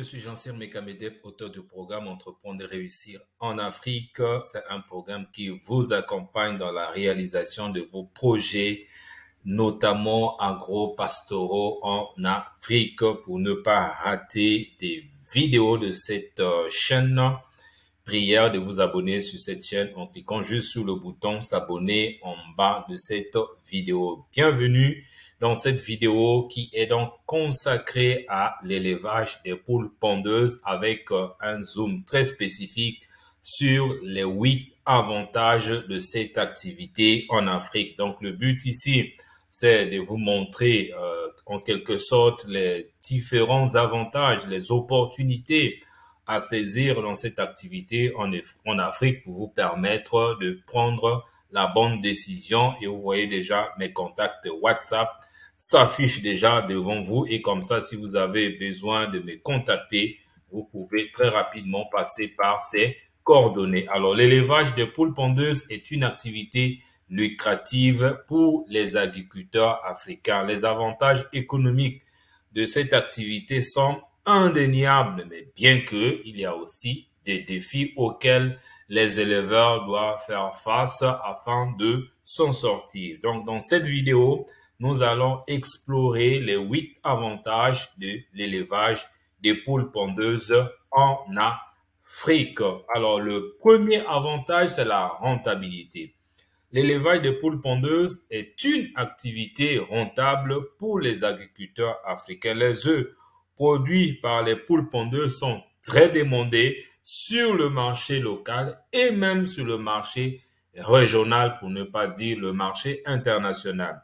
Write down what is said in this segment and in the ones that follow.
suis Jean-Cyr Mekamedep, auteur du programme Entreprendre et réussir en Afrique. C'est un programme qui vous accompagne dans la réalisation de vos projets, notamment agro-pastoraux en Afrique. Pour ne pas rater des vidéos de cette chaîne, prière de vous abonner sur cette chaîne en cliquant juste sur le bouton s'abonner en bas de cette vidéo. Bienvenue dans cette vidéo qui est donc consacrée à l'élevage des poules pondeuses avec un zoom très spécifique sur les 8 avantages de cette activité en Afrique. Donc le but ici, c'est de vous montrer en quelque sorte les différents avantages, les opportunités à saisir dans cette activité en Afrique pour vous permettre de prendre la bonne décision. Et vous voyez déjà mes contacts WhatsApp s'affichent déjà devant vous. Et comme ça, si vous avez besoin de me contacter, vous pouvez très rapidement passer par ces coordonnées. Alors, l'élevage des poules pondeuses est une activité lucrative pour les agriculteurs africains. Les avantages économiques de cette activité sont indéniable, mais bien que il y a aussi des défis auxquels les éleveurs doivent faire face afin de s'en sortir. Donc, dans cette vidéo, nous allons explorer les 8 avantages de l'élevage des poules pondeuses en Afrique. Alors, le premier avantage, c'est la rentabilité. L'élevage des poules pondeuses est une activité rentable pour les agriculteurs africains. Les œufs produits par les poules pondeuses sont très demandés sur le marché local et même sur le marché régional, pour ne pas dire le marché international.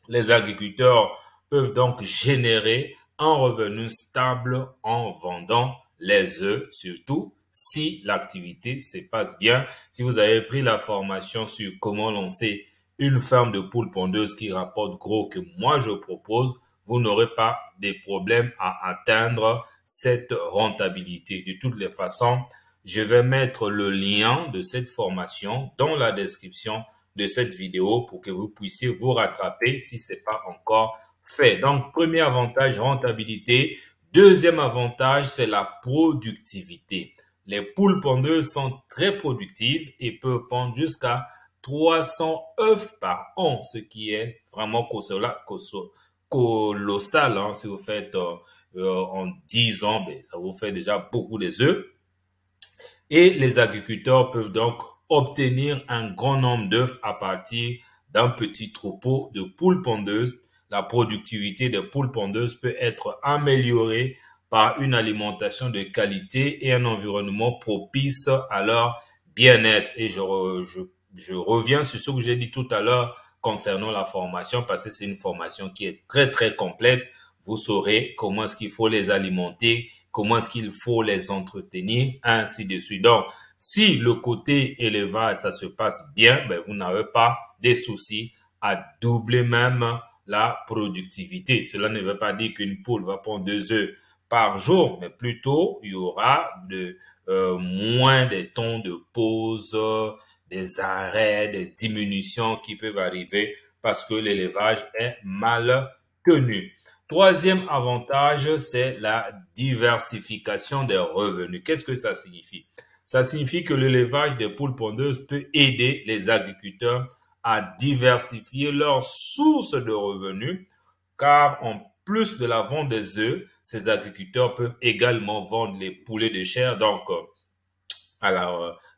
Les agriculteurs peuvent donc générer un revenu stable en vendant les œufs, surtout si l'activité se passe bien. Si vous avez pris la formation sur comment lancer une ferme de poules pondeuses qui rapporte gros que moi je propose, vous n'aurez pas de problème à atteindre cette rentabilité. De toutes les façons, je vais mettre le lien de cette formation dans la description de cette vidéo pour que vous puissiez vous rattraper si ce n'est pas encore fait. Donc, premier avantage, rentabilité. Deuxième avantage, c'est la productivité. Les poules pondeuses sont très productives et peuvent pondre jusqu'à 300 œufs par an, ce qui est vraiment colossal. Hein. Si vous faites en 10 ans, ça vous fait déjà beaucoup des œufs. Et les agriculteurs peuvent donc obtenir un grand nombre d'œufs à partir d'un petit troupeau de poules pondeuses. La productivité des poules pondeuses peut être améliorée par une alimentation de qualité et un environnement propice à leur bien-être. Et je reviens sur ce que j'ai dit tout à l'heure concernant la formation, parce que c'est une formation qui est très, très complète. Vous saurez comment est-ce qu'il faut les alimenter, comment est-ce qu'il faut les entretenir, ainsi de suite. Donc, si le côté élevage, ça se passe bien, vous n'avez pas des soucis à doubler même la productivité. Cela ne veut pas dire qu'une poule va pondre 2 œufs par jour, mais plutôt, il y aura moins de temps de pause, des arrêts, des diminutions qui peuvent arriver parce que l'élevage est mal tenu. Troisième avantage, c'est la diversification des revenus. Qu'est-ce que ça signifie? Ça signifie que l'élevage des poules pondeuses peut aider les agriculteurs à diversifier leurs sources de revenus, car en plus de la vente des œufs, ces agriculteurs peuvent également vendre les poulets de chair, donc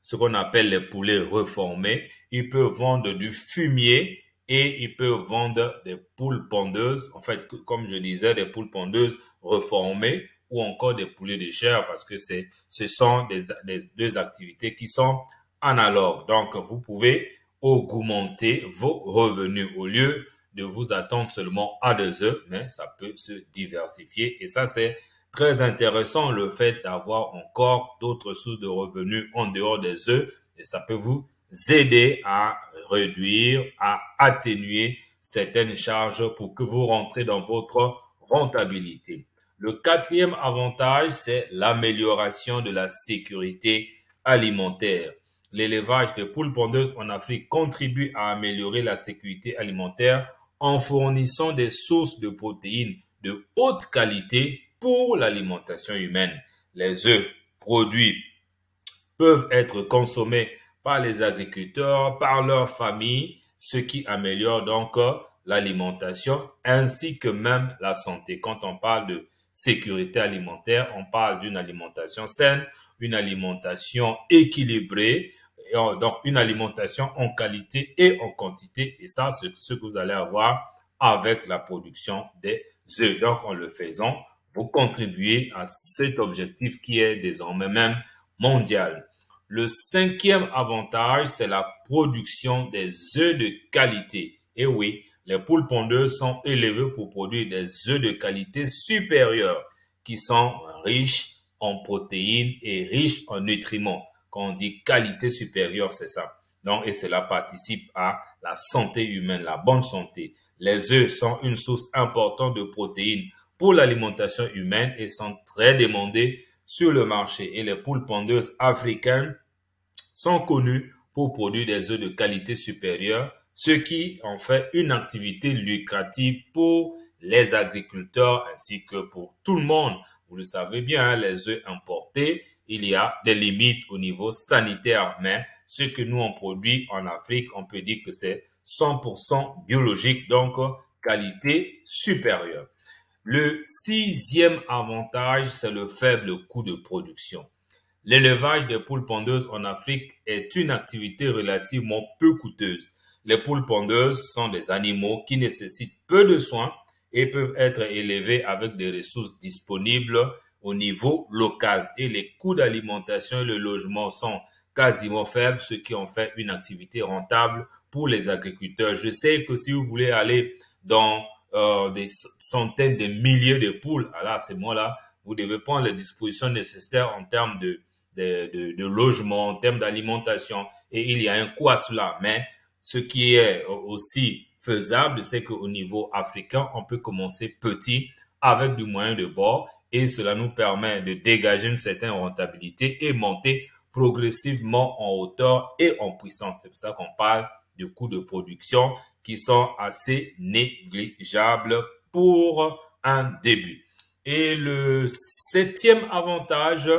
ce qu'on appelle les poulets reformés. Ils peuvent vendre du fumier et ils peuvent vendre des poules pondeuses, en fait, comme je disais, des poules pondeuses reformées ou encore des poulets de chair, parce que ce sont des deux activités qui sont analogues. Donc, vous pouvez augmenter vos revenus au lieu de vous attendre seulement à des œufs, mais ça peut se diversifier. Et ça, c'est très intéressant, le fait d'avoir encore d'autres sources de revenus en dehors des œufs, et ça peut vous aider à réduire, à atténuer certaines charges pour que vous rentrez dans votre rentabilité. Le quatrième avantage, c'est l'amélioration de la sécurité alimentaire. L'élevage de poules pondeuses en Afrique contribue à améliorer la sécurité alimentaire en fournissant des sources de protéines de haute qualité pour l'alimentation humaine. Les œufs produits peuvent être consommés par les agriculteurs, par leurs familles, ce qui améliore donc l'alimentation ainsi que même la santé. Quand on parle de sécurité alimentaire, on parle d'une alimentation saine, une alimentation équilibrée, donc une alimentation en qualité et en quantité. Et ça, c'est ce que vous allez avoir avec la production des œufs. Donc, en le faisant, vous contribuez à cet objectif qui est désormais même mondial. Le cinquième avantage, c'est la production des œufs de qualité. Et oui, les poules pondeuses sont élevées pour produire des œufs de qualité supérieure qui sont riches en protéines et riches en nutriments. Quand on dit qualité supérieure, c'est ça. Donc, et cela participe à la santé humaine, la bonne santé. Les œufs sont une source importante de protéines pour l'alimentation humaine et sont très demandés sur le marché. Et les poules pondeuses africaines sont connues pour produire des œufs de qualité supérieure, ce qui en fait une activité lucrative pour les agriculteurs ainsi que pour tout le monde. Vous le savez bien, les œufs importés, il y a des limites au niveau sanitaire, mais ce que nous on produit en Afrique, on peut dire que c'est 100% biologique, donc qualité supérieure. Le sixième avantage, c'est le faible coût de production. L'élevage des poules pondeuses en Afrique est une activité relativement peu coûteuse. Les poules pondeuses sont des animaux qui nécessitent peu de soins et peuvent être élevés avec des ressources disponibles au niveau local. Et les coûts d'alimentation et le logement sont quasiment faibles, ce qui en fait une activité rentable pour les agriculteurs. Je sais que si vous voulez aller dans des centaines de milliers de poules, à ce moment-là, vous devez prendre les dispositions nécessaires en termes de logement, en termes d'alimentation, et il y a un coût à cela. Mais ce qui est aussi faisable, c'est qu'au niveau africain, on peut commencer petit avec du moyen de bord et cela nous permet de dégager une certaine rentabilité et monter progressivement en hauteur et en puissance. C'est pour ça qu'on parle de coûts de production qui sont assez négligeables pour un début. Et le septième avantage,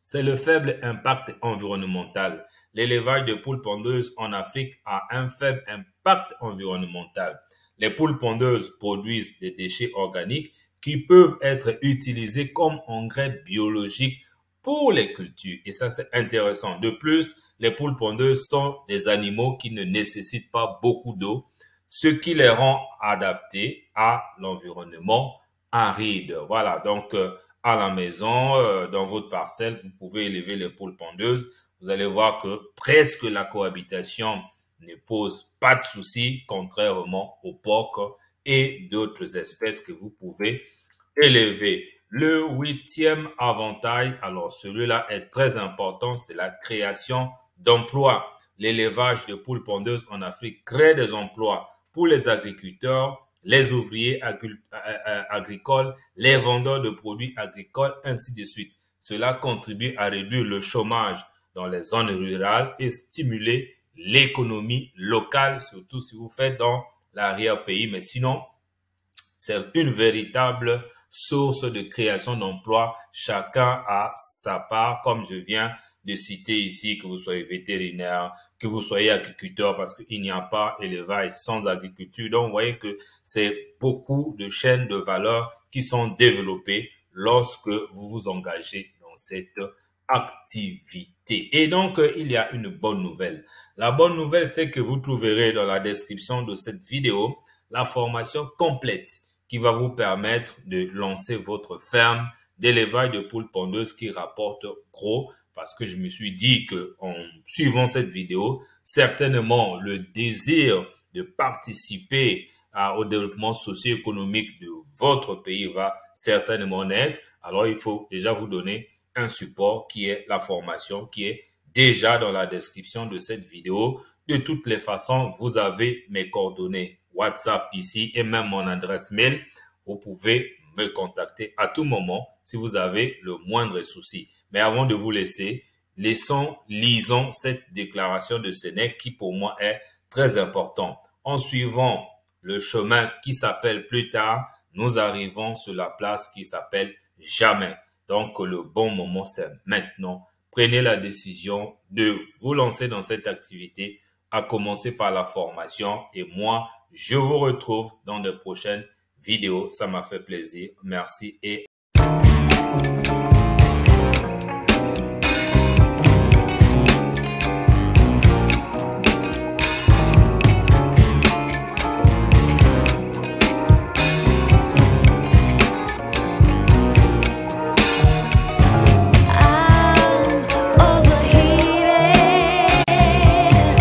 c'est le faible impact environnemental. L'élevage de poules pondeuses en Afrique a un faible impact environnemental. Les poules pondeuses produisent des déchets organiques qui peuvent être utilisés comme engrais biologiques pour les cultures. Et ça, c'est intéressant. De plus, les poules pondeuses sont des animaux qui ne nécessitent pas beaucoup d'eau, ce qui les rend adaptés à l'environnement aride. Voilà, donc à la maison, dans votre parcelle, vous pouvez élever les poules pondeuses. Vous allez voir que presque la cohabitation ne pose pas de soucis, contrairement aux porcs et d'autres espèces que vous pouvez élever. Le huitième avantage, alors celui-là est très important, c'est la création d'emplois. L'élevage de poules pondeuses en Afrique crée des emplois pour les agriculteurs, les ouvriers agricoles, les vendeurs de produits agricoles, ainsi de suite. Cela contribue à réduire le chômage dans les zones rurales et stimuler l'économie locale, surtout si vous faites dans l'arrière-pays. Mais sinon, c'est une véritable source de création d'emplois. Chacun a sa part, comme je viens de citer ici, que vous soyez vétérinaire, que vous soyez agriculteur, parce qu'il n'y a pas élevage sans agriculture. Donc, vous voyez que c'est beaucoup de chaînes de valeur qui sont développées lorsque vous vous engagez dans cette activité. Et donc, il y a une bonne nouvelle. La bonne nouvelle, c'est que vous trouverez dans la description de cette vidéo la formation complète qui va vous permettre de lancer votre ferme d'élevage de poules pondeuses qui rapporte gros, parce que je me suis dit que en suivant cette vidéo, certainement le désir de participer au développement socio-économique de votre pays va certainement naître. Alors, il faut déjà vous donner un support qui est la formation, qui est déjà dans la description de cette vidéo. De toutes les façons, vous avez mes coordonnées WhatsApp ici et même mon adresse mail. Vous pouvez me contacter à tout moment si vous avez le moindre souci. Mais avant de vous laisser, lisons cette déclaration de Sénèque qui pour moi est très important. En suivant le chemin qui s'appelle plus tard, nous arrivons sur la place qui s'appelle jamais. Donc, le bon moment, c'est maintenant. Prenez la décision de vous lancer dans cette activité, à commencer par la formation. Et moi, je vous retrouve dans de prochaines vidéos. Ça m'a fait plaisir. Merci et